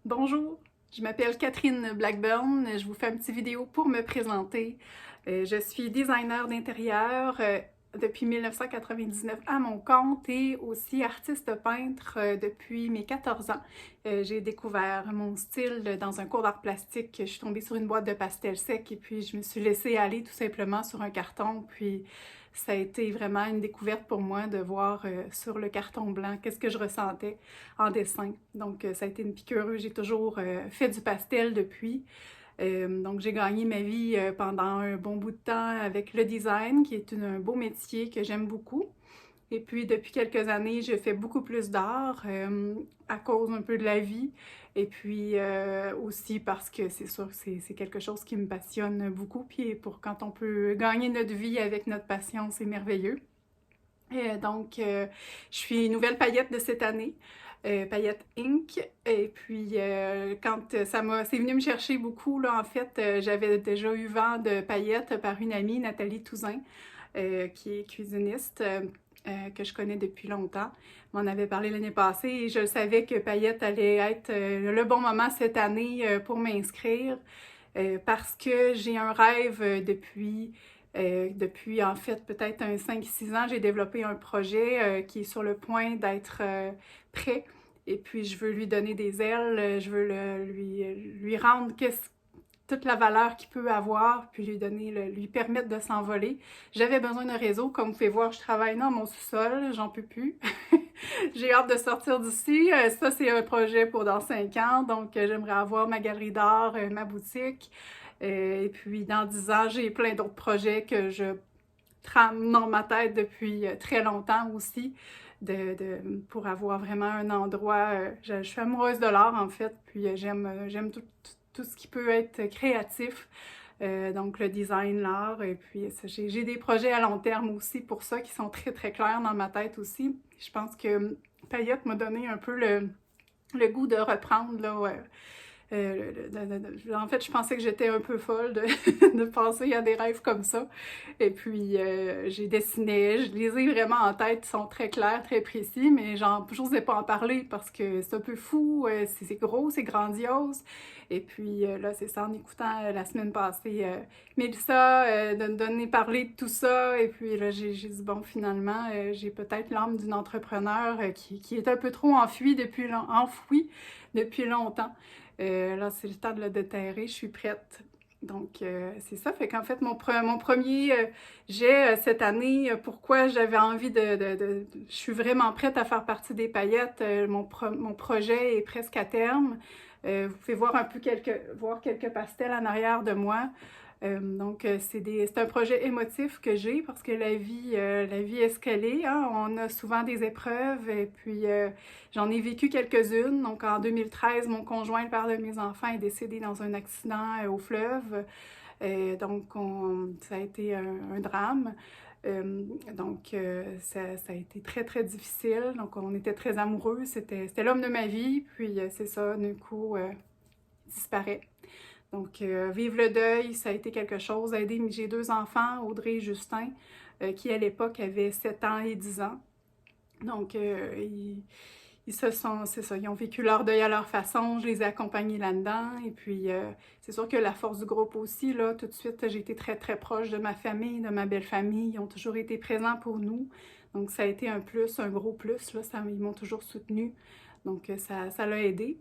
Bonjour, je m'appelle Catherine Blackburn. Je vous fais une petite vidéo pour me présenter. Je suis designer d'intérieur depuis 1999 à mon compte et aussi artiste peintre depuis mes 14 ans. J'ai découvert mon style dans un cours d'art plastique. Je suis tombée sur une boîte de pastels secs et puis je me suis laissée aller tout simplement sur un carton. Puis ça a été vraiment une découverte pour moi de voir sur le carton blanc qu'est-ce que je ressentais en dessin. Donc ça a été une piqûre. J'ai toujours fait du pastel depuis. Donc, j'ai gagné ma vie pendant un bon bout de temps avec le design, qui est un beau métier que j'aime beaucoup. Et puis, depuis quelques années, je fais beaucoup plus d'art à cause un peu de la vie. Et puis aussi parce que c'est sûr que c'est quelque chose qui me passionne beaucoup. Puis pour quand on peut gagner notre vie avec notre passion, c'est merveilleux. Donc, je suis nouvelle paillette de cette année, Paillette Inc. Et puis, quand c'est venu me chercher beaucoup, là, en fait, j'avais déjà eu vent de paillettes par une amie, Nathalie Touzin, qui est cuisiniste, que je connais depuis longtemps. On m'en avait parlé l'année passée et je savais que Paillette allait être le bon moment cette année pour m'inscrire parce que j'ai un rêve depuis en fait peut-être un 5-6 ans, j'ai développé un projet qui est sur le point d'être prêt. Et puis je veux lui donner des ailes, je veux lui rendre toute la valeur qu'il peut avoir, puis lui permettre de s'envoler. J'avais besoin d'un réseau, comme vous pouvez voir, je travaille dans mon sous-sol, j'en peux plus. J'ai hâte de sortir d'ici. Ça, c'est un projet pour dans 5 ans, donc j'aimerais avoir ma galerie d'art, ma boutique. Et puis dans 10 ans, j'ai plein d'autres projets que je trame dans ma tête depuis très longtemps aussi, pour avoir vraiment un endroit. Je suis amoureuse de l'art en fait, puis j'aime tout ce qui peut être créatif. Donc le design, l'art, et puis j'ai des projets à long terme aussi pour ça qui sont très très clairs dans ma tête aussi. Je pense que Payotte m'a donné un peu le goût de reprendre là, ouais. En fait, je pensais que j'étais un peu folle de penser à des rêves comme ça. Et puis, j'ai dessiné, je les ai vraiment en tête, ils sont très clairs, très précis, mais j'osais pas en parler parce que c'est un peu fou, c'est gros, c'est grandiose. Et puis, là, c'est ça, en écoutant la semaine passée Mélissa de me donner parler de tout ça. Et puis, là, j'ai dit, bon, finalement, j'ai peut-être l'âme d'une entrepreneur qui est un peu trop enfouie depuis longtemps. Là, c'est le temps de le déterrer, je suis prête. Donc, c'est ça. Fait qu'en fait, mon premier jet cette année, pourquoi j'avais envie je suis vraiment prête à faire partie des paillettes. Mon projet est presque à terme. Vous pouvez voir voir quelques pastels en arrière de moi. Donc, c'est un projet émotif que j'ai parce que la vie est ce qu'elle est, hein. On a souvent des épreuves et puis j'en ai vécu quelques-unes. Donc, en 2013, mon conjoint, le père de mes enfants, est décédé dans un accident au fleuve. Donc, ça a été un drame. Ça a été très, très difficile. Donc, on était très amoureux. C'était l'homme de ma vie. Puis, c'est ça, d'un coup, il disparaît. Donc, vivre le deuil, ça a été quelque chose. J'ai 2 enfants, Audrey et Justin, qui à l'époque avaient 7 ans et 10 ans. Donc, c'est ça, ils ont vécu leur deuil à leur façon, je les ai accompagnés là-dedans. Et puis, c'est sûr que la force du groupe aussi, là, tout de suite, j'ai été très, très proche de ma famille, de ma belle famille. Ils ont toujours été présents pour nous. Donc, ça a été un plus, un gros plus, là, ils m'ont toujours soutenu. Donc, ça l'a aidé.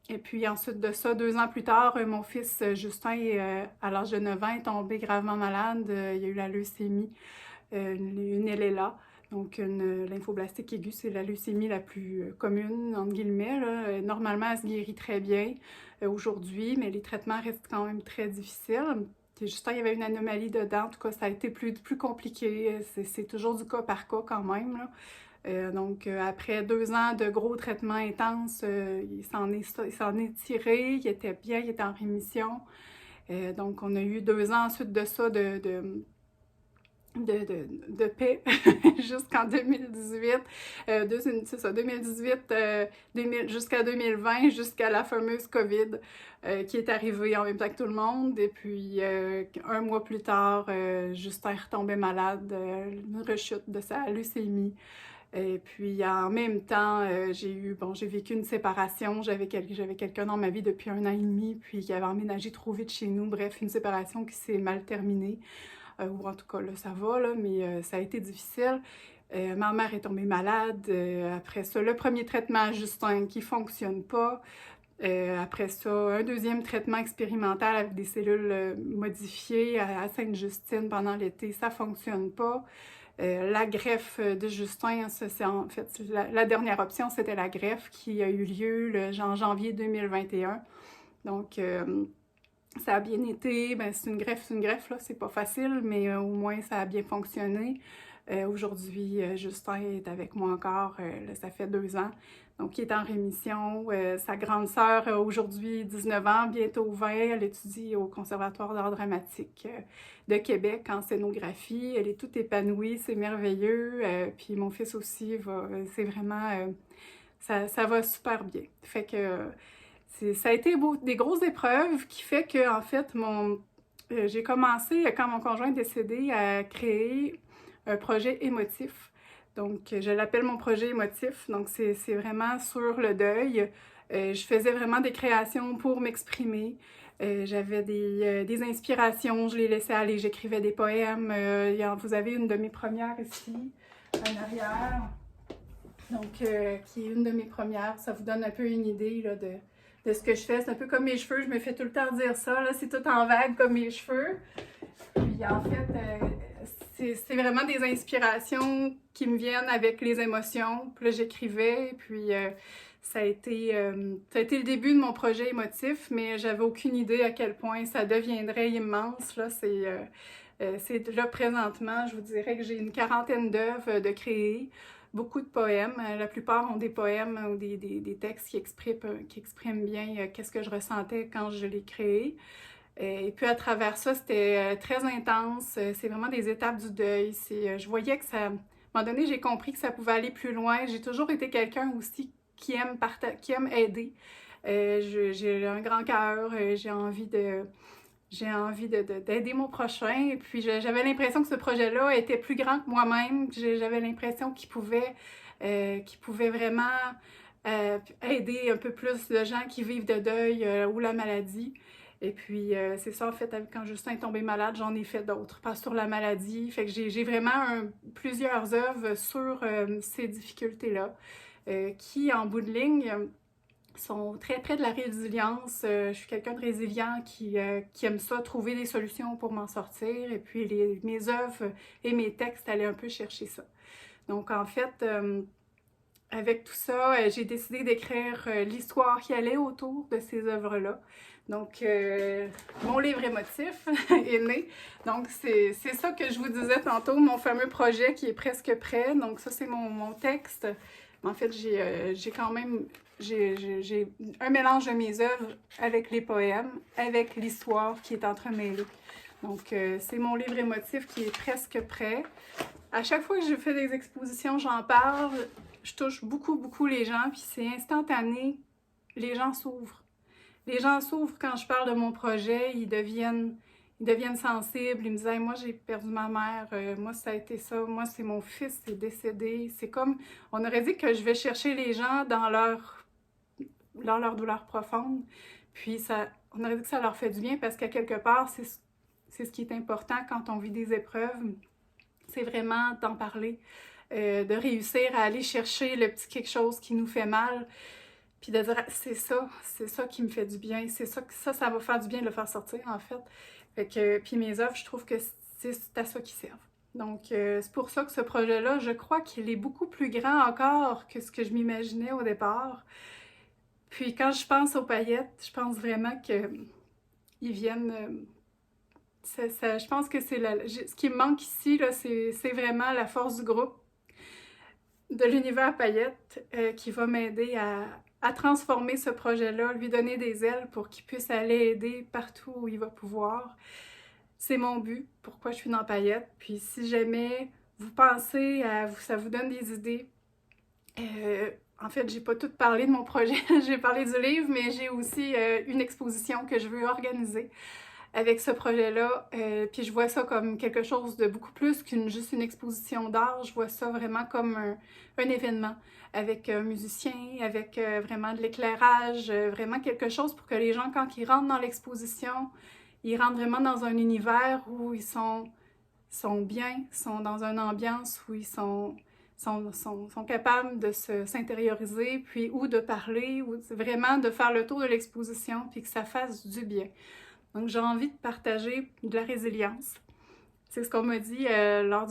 Et puis ensuite de ça, 2 ans plus tard, mon fils Justin, à l'âge de 9 ans, est tombé gravement malade. Il a eu la leucémie, une LLA. Donc, une lymphoblastique aiguë, c'est la leucémie la plus commune, entre guillemets, là. Normalement, elle se guérit très bien aujourd'hui, mais les traitements restent quand même très difficiles. Puis Justin, il y avait une anomalie dedans. En tout cas, ça a été plus compliqué. C'est toujours du cas par cas quand même, là. Donc, après 2 ans de gros traitements intenses, il s'en est tiré, il était bien, il était en rémission. Donc, on a eu 2 ans ensuite de ça de paix jusqu'en 2018. C'est ça, 2018 jusqu'à 2020, jusqu'à la fameuse COVID qui est arrivée en même temps que tout le monde. Et puis, un mois plus tard, Justin retombait malade, une rechute de sa leucémie. Et puis en même temps, j'ai vécu une séparation. J'avais quelqu'un dans ma vie depuis 1 an et demi, puis qui avait emménagé trop vite chez nous. Bref, une séparation qui s'est mal terminée. Ou en tout cas, là, ça va, là, mais ça a été difficile. Ma mère est tombée malade. Après ça, le premier traitement à Justin qui ne fonctionne pas. Après ça, un deuxième traitement expérimental avec des cellules modifiées à Sainte-Justine pendant l'été, ça ne fonctionne pas. La greffe de Justin, ça, c'est en fait la dernière option, c'était la greffe qui a eu lieu en janvier 2021. Donc, ça a bien été. Ben, c'est une greffe, là, c'est pas facile, mais au moins ça a bien fonctionné. Aujourd'hui, Justin est avec moi encore, là, ça fait 2 ans. Donc, il est en rémission. Sa grande sœur a aujourd'hui 19 ans, bientôt 20. Elle étudie au Conservatoire d'art dramatique de Québec en scénographie. Elle est toute épanouie, c'est merveilleux. Puis mon fils aussi, c'est vraiment... ça va super bien. Fait que ça a été des grosses épreuves qui fait que, en fait, j'ai commencé, quand mon conjoint est décédé, à créer un projet émotif. Donc, je l'appelle mon projet émotif. Donc, c'est vraiment sur le deuil. Je faisais vraiment des créations pour m'exprimer. J'avais des inspirations, je les laissais aller. J'écrivais des poèmes. Vous avez une de mes premières ici, en arrière. Donc, qui est une de mes premières. Ça vous donne un peu une idée là, de ce que je fais. C'est un peu comme mes cheveux. Je me fais tout le temps dire ça. C'est tout en vague comme mes cheveux. Puis, en fait, c'est vraiment des inspirations qui me viennent avec les émotions. Puis là, j'écrivais, puis ça a été le début de mon projet émotif, mais j'avais aucune idée à quel point ça deviendrait immense. Là, là, présentement, je vous dirais que j'ai une 40aine d'œuvres de créer, beaucoup de poèmes. La plupart ont des poèmes ou des textes qui expriment bien qu'est-ce que je ressentais quand je les créais. Et puis à travers ça, c'était très intense. C'est vraiment des étapes du deuil. Je voyais que ça... À un moment donné, j'ai compris que ça pouvait aller plus loin. J'ai toujours été quelqu'un aussi qui aime aider. J'ai un grand cœur. J'ai envie d'aider mon prochain. Et puis j'avais l'impression que ce projet-là était plus grand que moi-même. J'avais l'impression qu'il pouvait vraiment aider un peu plus de gens qui vivent de deuil ou la maladie. Et puis, c'est ça, en fait, quand Justin est tombé malade, j'en ai fait d'autres, pas sur la maladie. Fait que j'ai vraiment plusieurs œuvres sur ces difficultés-là, qui, en bout de ligne, sont très près de la résilience. Je suis quelqu'un de résilient qui aime ça, trouver des solutions pour m'en sortir. Et puis, mes œuvres et mes textes allaient un peu chercher ça. Donc, en fait... avec tout ça, j'ai décidé d'écrire l'histoire qui allait autour de ces œuvres-là. Donc, mon livre émotif est né. Donc, c'est ça que je vous disais tantôt, mon fameux projet qui est presque prêt. Donc, ça, c'est mon texte. En fait, j'ai quand même... J'ai un mélange de mes œuvres avec les poèmes, avec l'histoire qui est entremêlée. Donc, c'est mon livre émotif qui est presque prêt. À chaque fois que je fais des expositions, j'en parle. Je touche beaucoup, beaucoup les gens, puis c'est instantané. Les gens s'ouvrent. Les gens s'ouvrent quand je parle de mon projet. Ils deviennent sensibles. Ils me disent hey, « moi, j'ai perdu ma mère. Moi, ça a été ça. Moi, c'est mon fils qui est décédé. » C'est comme... On aurait dit que je vais chercher les gens dans leur douleur profonde. Puis, on aurait dit que ça leur fait du bien parce qu'à quelque part, c'est ce qui est important quand on vit des épreuves. C'est vraiment d'en parler. De réussir à aller chercher le petit quelque chose qui nous fait mal, puis de dire c'est ça qui me fait du bien, c'est ça va faire du bien de le faire sortir en fait. Fait que, puis mes œuvres, je trouve que c'est à ça qu'ils servent. Donc c'est pour ça que ce projet-là, je crois qu'il est beaucoup plus grand encore que ce que je m'imaginais au départ. Puis quand je pense aux paillettes, je pense vraiment qu'ils viennent... je pense que ce qui me manque ici, là, c'est vraiment la force du groupe, de l'univers paillettes qui va m'aider à transformer ce projet-là, lui donner des ailes pour qu'il puisse aller aider partout où il va pouvoir. C'est mon but, pourquoi je suis dans paillettes. Puis si jamais vous pensez ça vous donne des idées, en fait, j'ai pas tout parlé de mon projet, j'ai parlé du livre, mais j'ai aussi une exposition que je veux organiser avec ce projet-là. Puis je vois ça comme quelque chose de beaucoup plus qu'une juste une exposition d'art. Je vois ça vraiment comme un événement avec un musicien, avec vraiment de l'éclairage, vraiment quelque chose pour que les gens, quand ils rentrent dans l'exposition, ils rentrent vraiment dans un univers où ils sont bien, sont dans une ambiance où ils sont capables de s'intérioriser, puis ou de parler, ou vraiment de faire le tour de l'exposition, puis que ça fasse du bien. Donc, j'ai envie de partager de la résilience. C'est ce qu'on m'a dit lors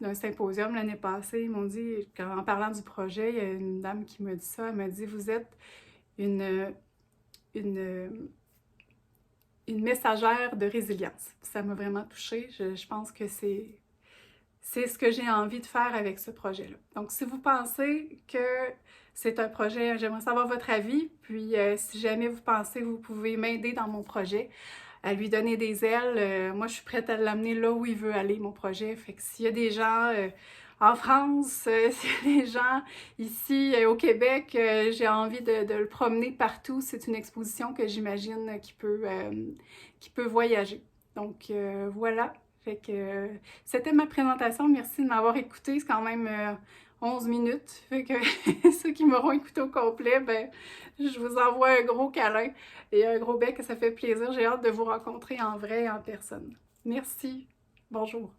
d'un symposium l'année passée. Ils m'ont dit, en parlant du projet, il y a une dame qui m'a dit ça. Elle m'a dit, vous êtes une, une, une messagère de résilience. Ça m'a vraiment touchée. Je pense que c'est ce que j'ai envie de faire avec ce projet-là. Donc, si vous pensez que c'est un projet, j'aimerais savoir votre avis. Puis, si jamais vous pensez, vous pouvez m'aider dans mon projet, à lui donner des ailes. Moi, je suis prête à l'amener là où il veut aller, mon projet. Fait que s'il y a des gens en France, s'il y a des gens ici au Québec, j'ai envie de le promener partout. C'est une exposition que j'imagine qui peut voyager. Donc, voilà. Fait que c'était ma présentation. Merci de m'avoir écouté. C'est quand même 11 minutes. Fait que ceux qui m'auront écouté au complet, ben, je vous envoie un gros câlin et un gros bec. Ça fait plaisir. J'ai hâte de vous rencontrer en vrai et en personne. Merci. Bonjour.